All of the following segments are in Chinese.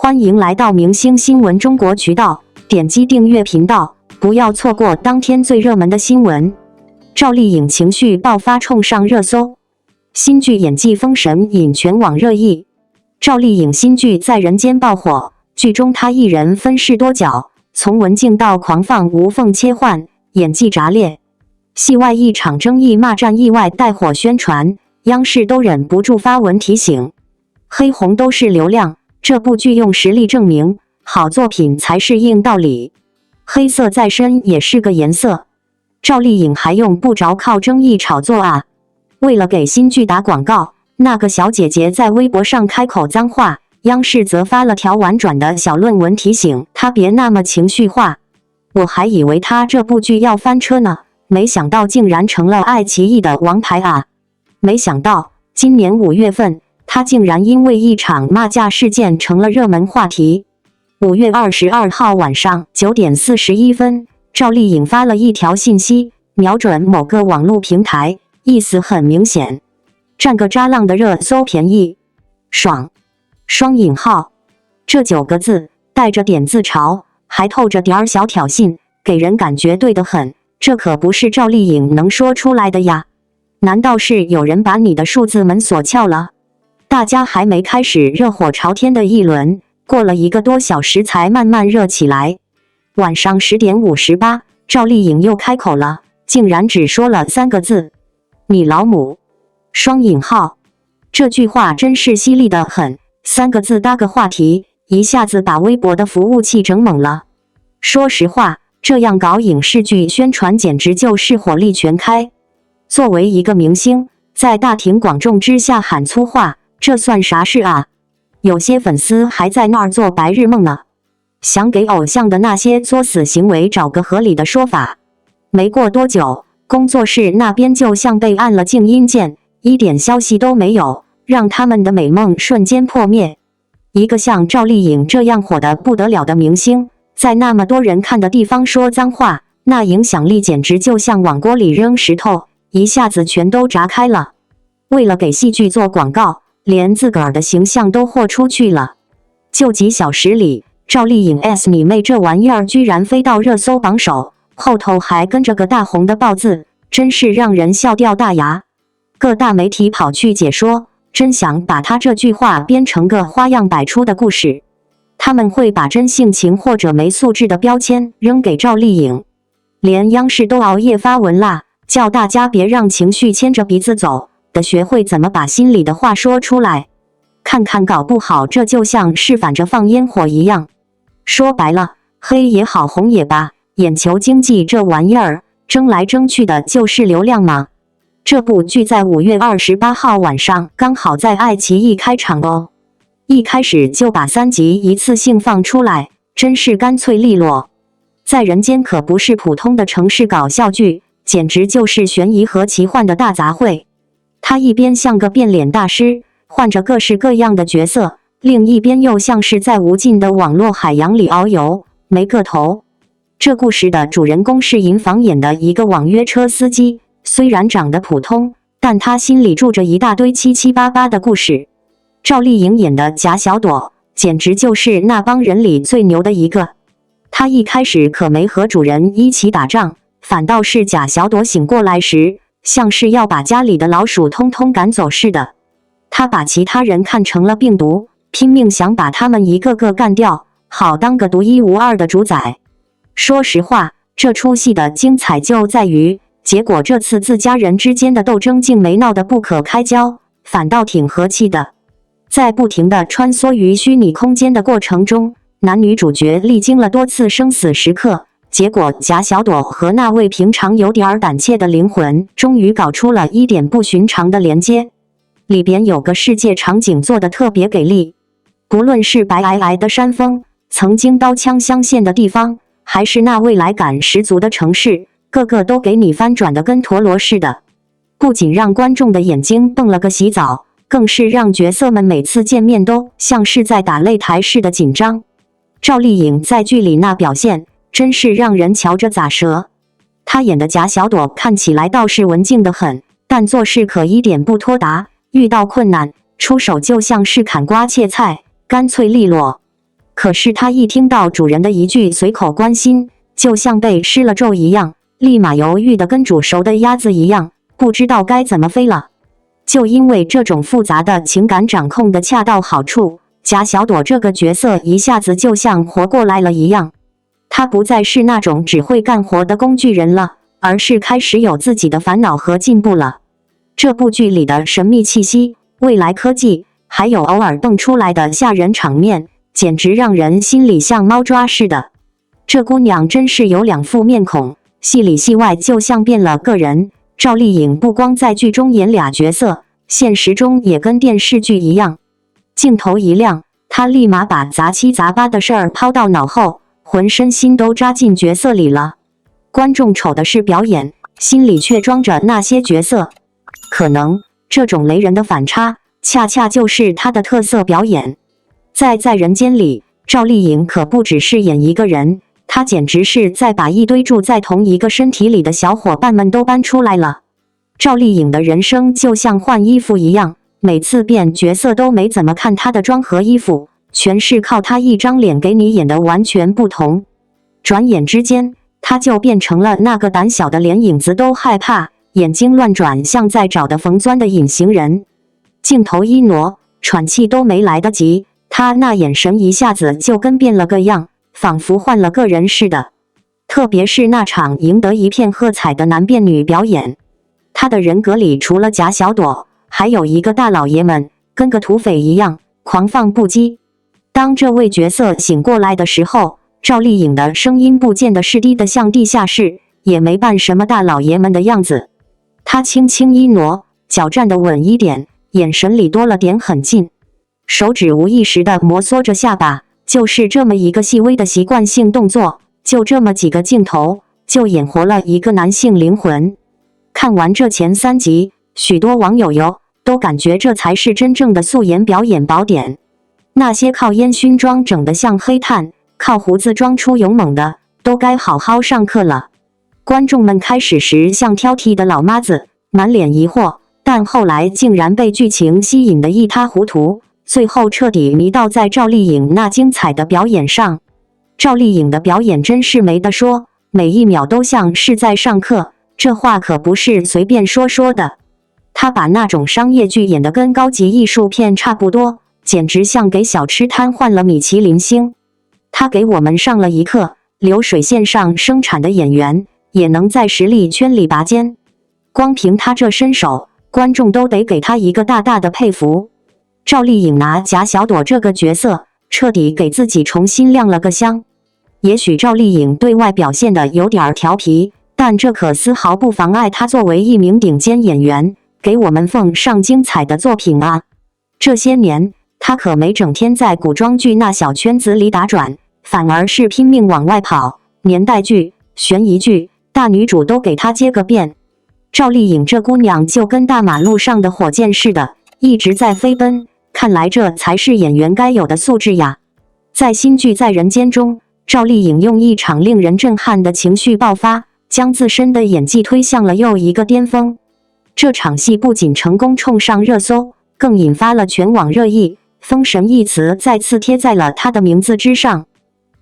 欢迎来到明星新闻中国渠道，点击订阅频道，不要错过当天最热门的新闻。赵丽颖情绪爆发冲上热搜，新剧演技封神引全网热议。赵丽颖新剧在人间爆火，剧中她一人分饰多角，从文静到狂放无缝切换，演技炸裂。戏外一场争议骂战意外带火宣传，央视都忍不住发文提醒：黑红都是流量，这部剧用实力证明，好作品才是硬道理。黑色再深也是个颜色。赵丽颖还用不着靠争议炒作啊？为了给新剧打广告，那个小姐姐在微博上开口脏话，央视则发了条婉转的小论文提醒她别那么情绪化。我还以为她这部剧要翻车呢，没想到竟然成了爱奇艺的王牌啊！没想到今年5月份，她竟然因为一场骂架事件成了热门话题。5月22号晚上9点41分，赵丽颖发了一条信息，瞄准某个网络平台，意思很明显：占个渣浪的热搜便宜，爽！双引号，这9个字带着点自嘲，还透着点儿小挑衅，给人感觉对得很。这可不是赵丽颖能说出来的呀！难道是有人把你的数字门锁撬了？大家还没开始热火朝天的议论，过了1个多小时才慢慢热起来。晚上10点58，赵丽颖又开口了，竟然只说了3个字：你老母！双引号，这句话真是犀利得很，3个字搭个话题，一下子把微博的服务器整懵了。说实话，这样搞影视剧宣传简直就是火力全开。作为一个明星，在大庭广众之下喊粗话，这算啥事啊？有些粉丝还在那儿做白日梦呢，想给偶像的那些作死行为找个合理的说法。没过多久，工作室那边就像被按了静音键，一点消息都没有，让他们的美梦瞬间破灭。一个像赵丽颖这样火得不得了的明星，在那么多人看的地方说脏话，那影响力简直就像往锅里扔石头，一下子全都炸开了。为了给戏剧做广告，连自个儿的形象都豁出去了。就几小时里，赵丽颖 S 你妹这玩意儿居然飞到热搜榜首，后头还跟着个大红的豹字，真是让人笑掉大牙。各大媒体跑去解说，真想把他这句话编成个花样百出的故事。他们会把真性情或者没素质的标签扔给赵丽颖。连央视都熬夜发文啦，叫大家别让情绪牵着鼻子走，得学会怎么把心里的话说出来。看看搞不好这就像是反着放烟火一样。说白了，黑也好红也罢，眼球经济这玩意儿，争来争去的就是流量嘛。这部剧在5月28号晚上刚好在爱奇艺开场哦。一开始就把3集一次性放出来，真是干脆利落。在人间可不是普通的城市搞笑剧，简直就是悬疑和奇幻的大杂烩。他一边像个变脸大师，换着各式各样的角色，另一边又像是在无尽的网络海洋里遨游，没个头。这故事的主人公是银房演的一个网约车司机，虽然长得普通，但他心里住着一大堆七七八八的故事。赵丽颖演的贾小朵，简直就是那帮人里最牛的一个。她一开始可没和主人一起打仗，反倒是贾小朵醒过来时，像是要把家里的老鼠通通赶走似的。她把其他人看成了病毒，拼命想把他们一个个干掉，好当个独一无二的主宰。说实话，这出戏的精彩就在于，结果这次自家人之间的斗争竟没闹得不可开交，反倒挺和气的。在不停地穿梭于虚拟空间的过程中，男女主角历经了多次生死时刻，结果贾小朵和那位平常有点胆怯的灵魂，终于搞出了一点不寻常的连接。里边有个世界场景做得特别给力，不论是白皑皑的山峰，曾经刀枪相见的地方，还是那未来感十足的城市，个个都给你翻转得跟陀螺似的。不仅让观众的眼睛蹦了个洗澡，更是让角色们每次见面都像是在打擂台似的紧张。赵丽颖在剧里那表现，真是让人瞧着咋舌。她演的贾小朵看起来倒是文静得很，但做事可一点不拖沓，遇到困难出手就像是砍瓜切菜，干脆利落。可是他一听到主人的一句随口关心，就像被施了咒一样，立马犹豫的跟煮熟的鸭子一样，不知道该怎么飞了。就因为这种复杂的情感掌控的恰到好处，贾小朵这个角色一下子就像活过来了一样。她不再是那种只会干活的工具人了，而是开始有自己的烦恼和进步了。这部剧里的神秘气息、未来科技，还有偶尔蹦出来的吓人场面，简直让人心里像猫抓似的。这姑娘真是有两副面孔，戏里戏外就像变了个人。赵丽颖不光在剧中演俩角色，现实中也跟电视剧一样。镜头一亮，她立马把杂七杂八的事儿抛到脑后，浑身心都扎进角色里了。观众瞅的是表演，心里却装着那些角色。可能这种雷人的反差，恰恰就是她的特色表演。在人间里，赵丽颖可不只是演一个人，她简直是在把一堆住在同一个身体里的小伙伴们都搬出来了。赵丽颖的人生就像换衣服一样，每次变角色都没怎么看她的妆和衣服，全是靠她一张脸给你演得完全不同。转眼之间，她就变成了那个胆小的连影子都害怕，眼睛乱转像在找的缝钻的隐形人。镜头一挪，喘气都没来得及，她那眼神一下子就跟变了个样，仿佛换了个人似的。特别是那场赢得一片喝彩的男变女表演，他的人格里除了贾小朵，还有一个大老爷们，跟个土匪一样，狂放不羁。当这位角色醒过来的时候，赵丽颖的声音不见得是低得像地下室，也没扮什么大老爷们的样子。他轻轻一挪，脚站得稳一点，眼神里多了点狠劲，手指无意识地摩挲着下巴，就是这么一个细微的习惯性动作，就这么几个镜头，就演活了一个男性灵魂。看完这前3集，许多网友都感觉这才是真正的素颜表演宝典。那些靠烟熏妆整得像黑炭，靠胡子装出勇猛的，都该好好上课了。观众们开始时像挑剔的老妈子，满脸疑惑，但后来竟然被剧情吸引得一塌糊涂，最后彻底迷倒在赵丽颖那精彩的表演上。赵丽颖的表演真是没得说，每一秒都像是在上课，这话可不是随便说的。她把那种商业剧演得跟高级艺术片差不多，简直像给小吃摊换了米其林星。她给我们上了一课，流水线上生产的演员也能在实力圈里拔尖。光凭她这身手，观众都得给她一个大大的佩服。赵丽颖拿贾小朵这个角色，彻底给自己重新亮了个相。也许赵丽颖对外表现的有点调皮，但这可丝毫不妨碍她作为一名顶尖演员，给我们奉上精彩的作品啊！这些年，她可没整天在古装剧那小圈子里打转，反而是拼命往外跑，年代剧、悬疑剧、大女主都给她接个遍。赵丽颖这姑娘就跟大马路上的火箭似的，一直在飞奔，看来这才是演员该有的素质呀！在新剧《在人间》中，赵丽颖用一场令人震撼的情绪爆发，将自身的演技推向了又一个巅峰。这场戏不仅成功冲上热搜，更引发了全网热议，封神一词再次贴在了她的名字之上。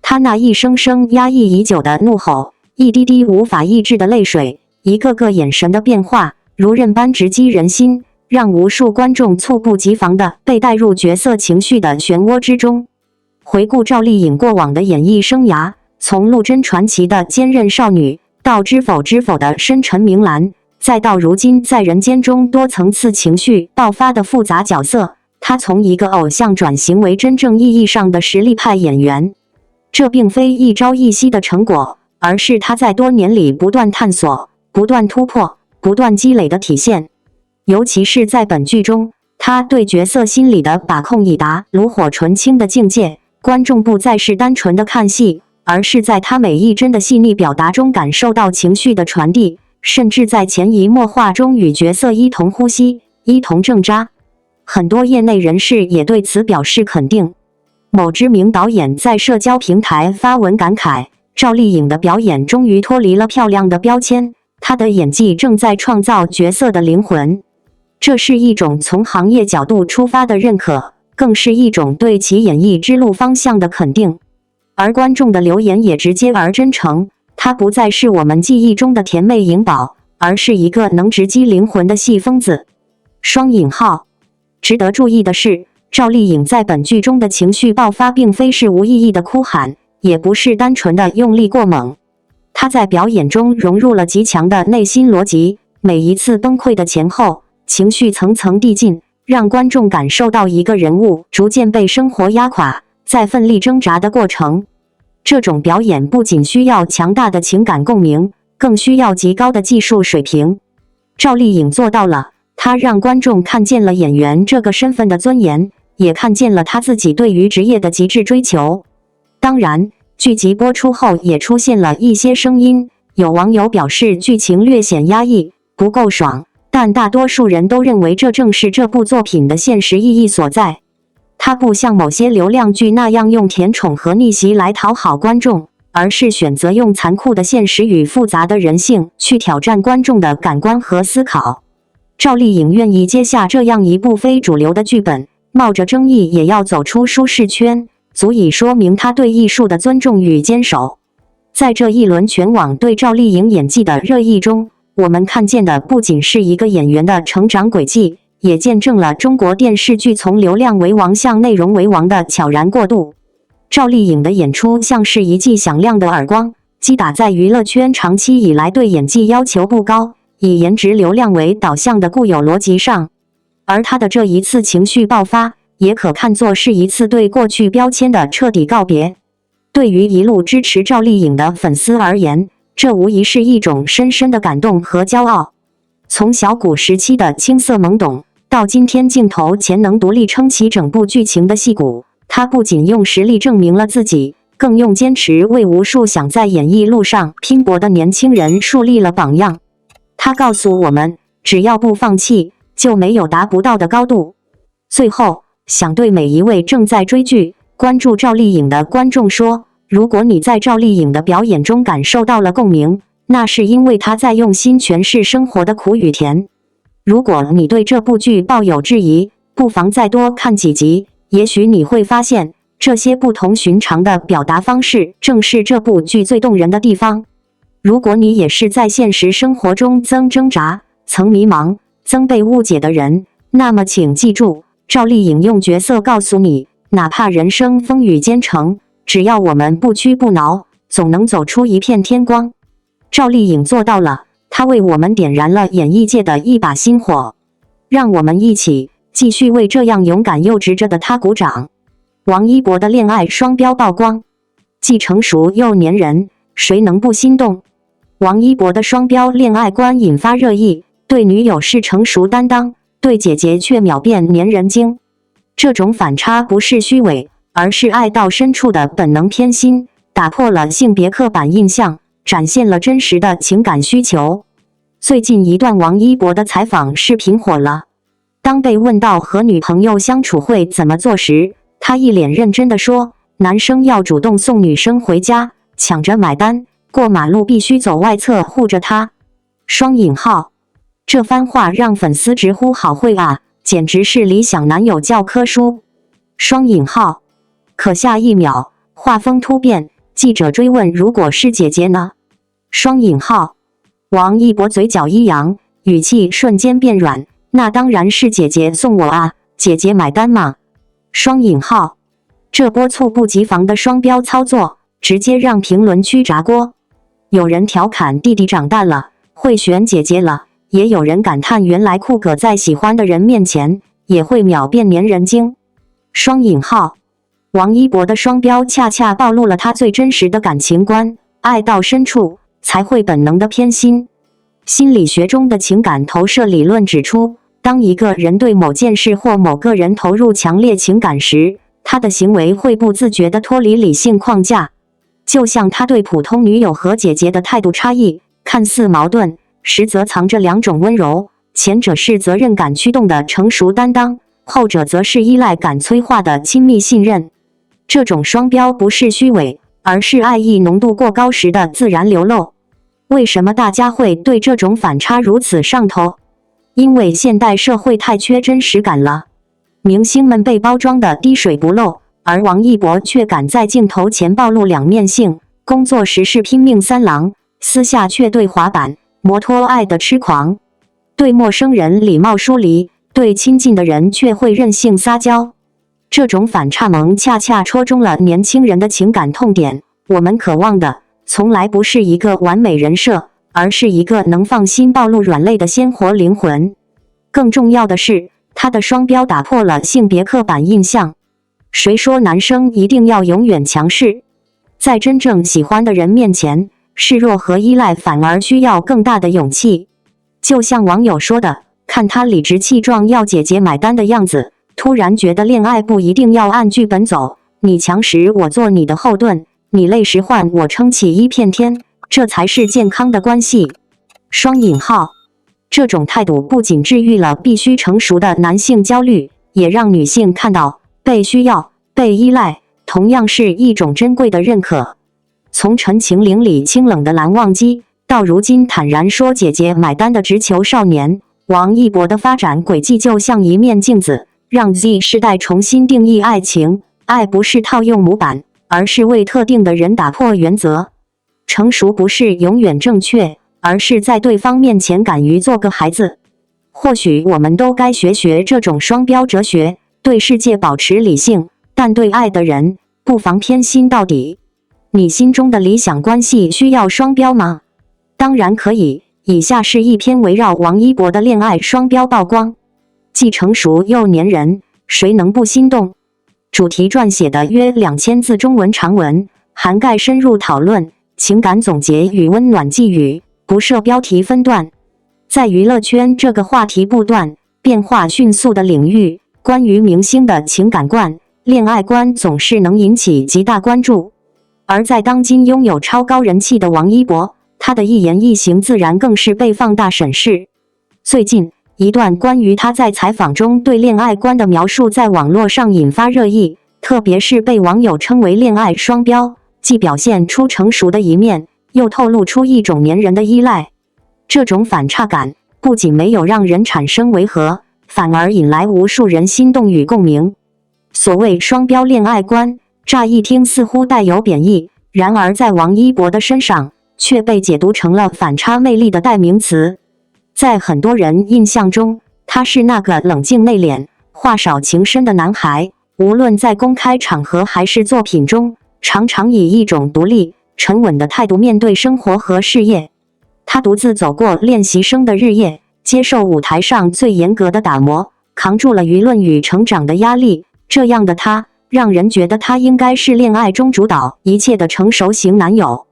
她那一声声压抑已久的怒吼，一滴滴无法抑制的泪水，一个个眼神的变化，如刃般直击人心，让无数观众猝不及防地被带入角色情绪的漩涡之中。回顾赵丽颖过往的演艺生涯，从陆贞传奇的坚韧少女，到知否知否的深沉明兰，再到如今在人间中多层次情绪爆发的复杂角色，她从一个偶像转型为真正意义上的实力派演员。这并非一朝一夕的成果，而是她在多年里不断探索、不断突破、不断积累的体现。尤其是在本剧中，她对角色心理的把控已达炉火纯青的境界，观众不再是单纯的看戏，而是在她每一帧的细腻表达中感受到情绪的传递，甚至在潜移默化中与角色一同呼吸、一同挣扎。很多业内人士也对此表示肯定。某知名导演在社交平台发文感慨，赵丽颖的表演终于脱离了漂亮的标签，她的演技正在创造角色的灵魂。这是一种从行业角度出发的认可，更是一种对其演艺之路方向的肯定。而观众的留言也直接而真诚，他不再是我们记忆中的甜妹颖宝，而是一个能直击灵魂的戏疯子。双引号。值得注意的是，赵丽颖在本剧中的情绪爆发并非是无意义的哭喊，也不是单纯的用力过猛。她在表演中融入了极强的内心逻辑，每一次崩溃的前后，情绪层层递进，让观众感受到一个人物逐渐被生活压垮，在奋力挣扎的过程。这种表演不仅需要强大的情感共鸣，更需要极高的技术水平。赵丽颖做到了，她让观众看见了演员这个身份的尊严，也看见了她自己对于职业的极致追求。当然，剧集播出后也出现了一些声音，有网友表示剧情略显压抑，不够爽，但大多数人都认为这正是这部作品的现实意义所在。它不像某些流量剧那样用甜宠和逆袭来讨好观众，而是选择用残酷的现实与复杂的人性去挑战观众的感官和思考。赵丽颖愿意接下这样一部非主流的剧本，冒着争议也要走出舒适圈，足以说明她对艺术的尊重与坚守。在这一轮全网对赵丽颖演技的热议中，我们看见的不仅是一个演员的成长轨迹，也见证了中国电视剧从流量为王向内容为王的悄然过渡。赵丽颖的演出像是一记响亮的耳光，击打在娱乐圈长期以来对演技要求不高，以颜值流量为导向的固有逻辑上。而她的这一次情绪爆发，也可看作是一次对过去标签的彻底告别。对于一路支持赵丽颖的粉丝而言，这无疑是一种深深的感动和骄傲。从小谷时期的青涩懵懂，到今天镜头前能独立撑起整部剧情的戏骨，她不仅用实力证明了自己，更用坚持为无数想在演艺路上拼搏的年轻人树立了榜样。她告诉我们，只要不放弃，就没有达不到的高度。最后，想对每一位正在追剧、关注赵丽颖的观众说，如果你在赵丽颖的表演中感受到了共鸣，那是因为她在用心诠释生活的苦与甜。如果你对这部剧抱有质疑，不妨再多看几集，也许你会发现，这些不同寻常的表达方式正是这部剧最动人的地方。如果你也是在现实生活中曾挣扎、曾迷茫、曾被误解的人，那么请记住，赵丽颖用角色告诉你，哪怕人生风雨兼程，只要我们不屈不挠，总能走出一片天光。赵丽颖做到了，她为我们点燃了演艺界的一把星火。让我们一起继续为这样勇敢又直着的她鼓掌。王一博的恋爱双标曝光，既成熟又粘人，谁能不心动？王一博的双标恋爱观引发热议，对女友是成熟担当，对姐姐却秒变粘人精。这种反差不是虚伪，而是爱到深处的本能偏心，打破了性别刻板印象，展现了真实的情感需求。最近一段王一博的采访视频火了，当被问到和女朋友相处会怎么做时，他一脸认真地说，男生要主动送女生回家，抢着买单，过马路必须走外侧护着她。双引号。这番话让粉丝直呼好会啊，简直是理想男友教科书。双引号。可下一秒，画风突变，记者追问如果是姐姐呢？双引号。王一博嘴角一扬，语气瞬间变软，那当然是姐姐送我啊，姐姐买单嘛。双引号。这波猝不及防的双标操作，直接让评论区炸锅。有人调侃弟弟长大了，会选姐姐了，也有人感叹原来酷哥在喜欢的人面前也会秒变粘人精。双引号。王一博的双标恰恰暴露了他最真实的感情观，爱到深处才会本能的偏心。心理学中的情感投射理论指出，当一个人对某件事或某个人投入强烈情感时，他的行为会不自觉地脱离理性框架。就像他对普通女友和姐姐的态度差异，看似矛盾，实则藏着两种温柔，前者是责任感驱动的成熟担当，后者则是依赖感催化的亲密信任。这种双标不是虚伪，而是爱意浓度过高时的自然流露。为什么大家会对这种反差如此上头？因为现代社会太缺真实感了。明星们被包装的滴水不漏，而王一博却敢在镜头前暴露两面性，工作时是拼命三郎，私下却对滑板、摩托爱的痴狂，对陌生人礼貌疏离，对亲近的人却会任性撒娇。这种反差萌恰恰戳中了年轻人的情感痛点。我们渴望的从来不是一个完美人设，而是一个能放心暴露软肋的鲜活灵魂。更重要的是，他的双标打破了性别刻板印象。谁说男生一定要永远强势？在真正喜欢的人面前，示弱和依赖反而需要更大的勇气。就像网友说的，看他理直气壮要姐姐买单的样子，突然觉得恋爱不一定要按剧本走，你强时我做你的后盾，你累时换我撑起一片天，这才是健康的关系。双引号，这种态度不仅治愈了必须成熟的男性焦虑，也让女性看到被需要、被依赖同样是一种珍贵的认可。从《陈情令》里清冷的蓝忘机，到如今坦然说姐姐买单的直球少年，王一博的发展轨迹就像一面镜子，让 Z 世代重新定义爱情。爱不是套用模板，而是为特定的人打破原则。成熟不是永远正确，而是在对方面前敢于做个孩子。或许我们都该学学这种双标哲学，对世界保持理性，但对爱的人不妨偏心到底。你心中的理想关系需要双标吗？当然可以。以下是一篇围绕王一博的恋爱双标曝光，既成熟又粘人，谁能不心动？主题撰写的约2000字中文长文，涵盖深入讨论、情感总结与温暖寄语，不设标题分段。在娱乐圈这个话题不断、变化迅速的领域，关于明星的情感观、恋爱观总是能引起极大关注。而在当今拥有超高人气的王一博，他的一言一行自然更是被放大审视。最近，一段关于他在采访中对恋爱观的描述在网络上引发热议，特别是被网友称为恋爱双标，既表现出成熟的一面，又透露出一种粘人的依赖。这种反差感不仅没有让人产生违和，反而引来无数人心动与共鸣。所谓双标恋爱观，乍一听似乎带有贬义，然而在王一博的身上却被解读成了反差魅力的代名词。在很多人印象中，他是那个冷静内敛、话少情深的男孩，无论在公开场合还是作品中，常常以一种独立、沉稳的态度面对生活和事业。他独自走过练习生的日夜，接受舞台上最严格的打磨，扛住了舆论与成长的压力。这样的他，让人觉得他应该是恋爱中主导一切的成熟型男友。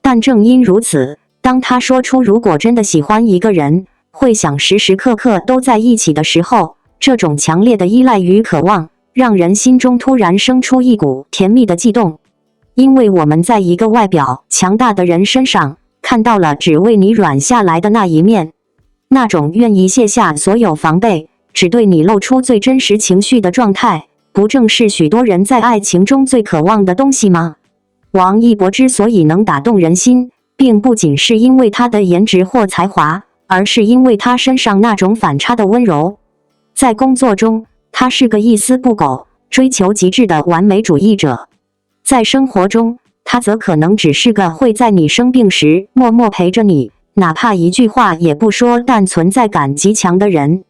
但正因如此，当他说出如果真的喜欢一个人，会想时时刻刻都在一起的时候，这种强烈的依赖与渴望，让人心中突然生出一股甜蜜的悸动。因为我们在一个外表强大的人身上，看到了只为你软下来的那一面，那种愿意卸下所有防备，只对你露出最真实情绪的状态，不正是许多人在爱情中最渴望的东西吗？王一博之所以能打动人心，并不仅是因为他的颜值或才华，而是因为他身上那种反差的温柔。在工作中，他是个一丝不苟、追求极致的完美主义者；在生活中，他则可能只是个会在你生病时默默陪着你，哪怕一句话也不说，但存在感极强的人。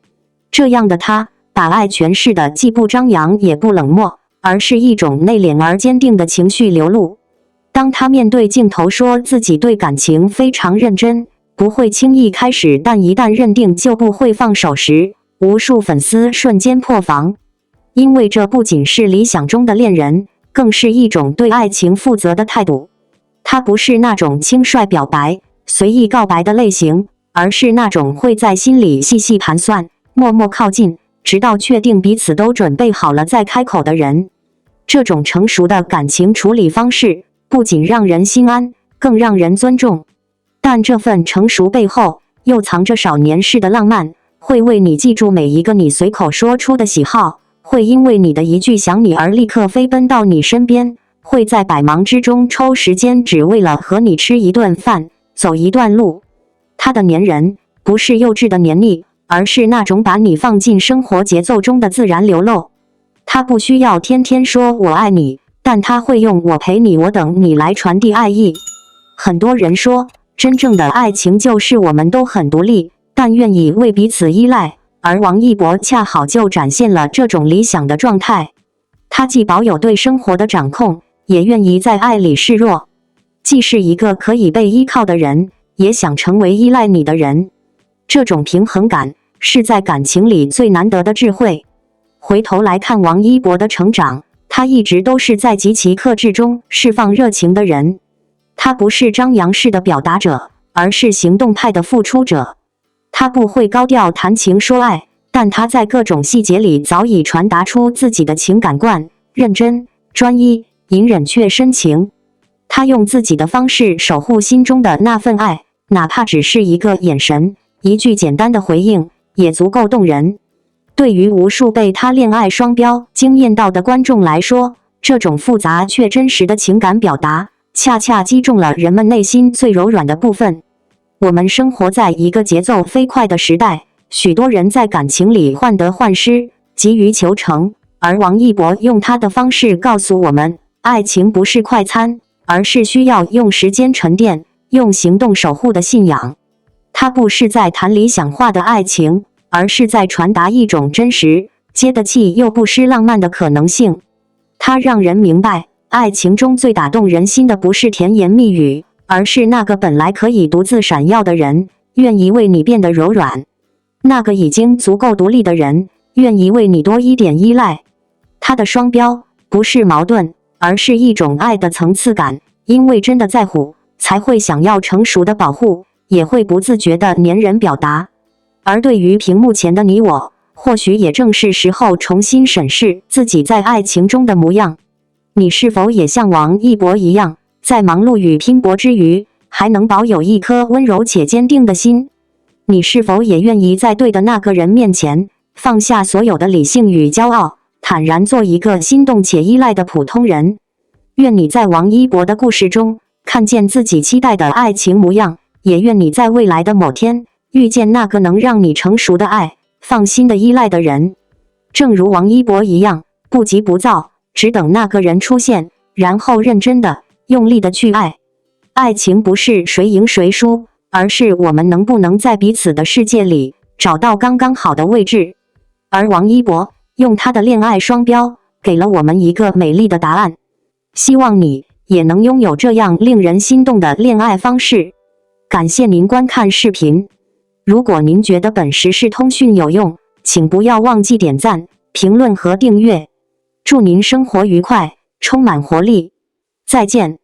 这样的他，把爱诠释的既不张扬也不冷漠，而是一种内敛而坚定的情绪流露。当他面对镜头说自己对感情非常认真，不会轻易开始，但一旦认定就不会放手时，无数粉丝瞬间破防。因为这不仅是理想中的恋人，更是一种对爱情负责的态度。他不是那种轻率表白、随意告白的类型，而是那种会在心里细细盘算、默默靠近，直到确定彼此都准备好了再开口的人。这种成熟的感情处理方式，不仅让人心安，更让人尊重。但这份成熟背后，又藏着少年式的浪漫，会为你记住每一个你随口说出的喜好，会因为你的一句想你而立刻飞奔到你身边，会在百忙之中抽时间只为了和你吃一顿饭，走一段路。他的粘人，不是幼稚的黏腻，而是那种把你放进生活节奏中的自然流露。他不需要天天说我爱你，但他会用我陪你、我等你来传递爱意。很多人说，真正的爱情就是我们都很独立，但愿意为彼此依赖，而王一博恰好就展现了这种理想的状态。他既保有对生活的掌控，也愿意在爱里示弱，既是一个可以被依靠的人，也想成为依赖你的人。这种平衡感是在感情里最难得的智慧。回头来看王一博的成长，他一直都是在极其克制中释放热情的人。他不是张扬式的表达者，而是行动派的付出者。他不会高调谈情说爱，但他在各种细节里早已传达出自己的情感观，认真、专一、隐忍却深情。他用自己的方式守护心中的那份爱，哪怕只是一个眼神，一句简单的回应，也足够动人。对于无数被他恋爱双标惊艳到的观众来说，这种复杂却真实的情感表达，恰恰击中了人们内心最柔软的部分。我们生活在一个节奏飞快的时代，许多人在感情里患得患失，急于求成，而王一博用他的方式告诉我们，爱情不是快餐，而是需要用时间沉淀，用行动守护的信仰。他不是在谈理想化的爱情，而是在传达一种真实、接地气又不失浪漫的可能性。他让人明白，爱情中最打动人心的不是甜言蜜语，而是那个本来可以独自闪耀的人，愿意为你变得柔软；那个已经足够独立的人，愿意为你多一点依赖。他的双标不是矛盾，而是一种爱的层次感，因为真的在乎，才会想要成熟的保护，也会不自觉地黏人表达。而对于屏幕前的你我，或许也正是时候重新审视自己在爱情中的模样。你是否也像王一博一样，在忙碌与拼搏之余，还能保有一颗温柔且坚定的心？你是否也愿意在对的那个人面前，放下所有的理性与骄傲，坦然做一个心动且依赖的普通人？愿你在王一博的故事中，看见自己期待的爱情模样，也愿你在未来的某天，遇见那个能让你成熟的爱、放心的依赖的人。正如王一博一样，不急不躁，只等那个人出现，然后认真的、用力的去爱。爱情不是谁赢谁输，而是我们能不能在彼此的世界里找到刚刚好的位置。而王一博用他的恋爱双标，给了我们一个美丽的答案。希望你也能拥有这样令人心动的恋爱方式。感谢您观看视频。如果您觉得本时事通讯有用，请不要忘记点赞、评论和订阅。祝您生活愉快，充满活力。再见。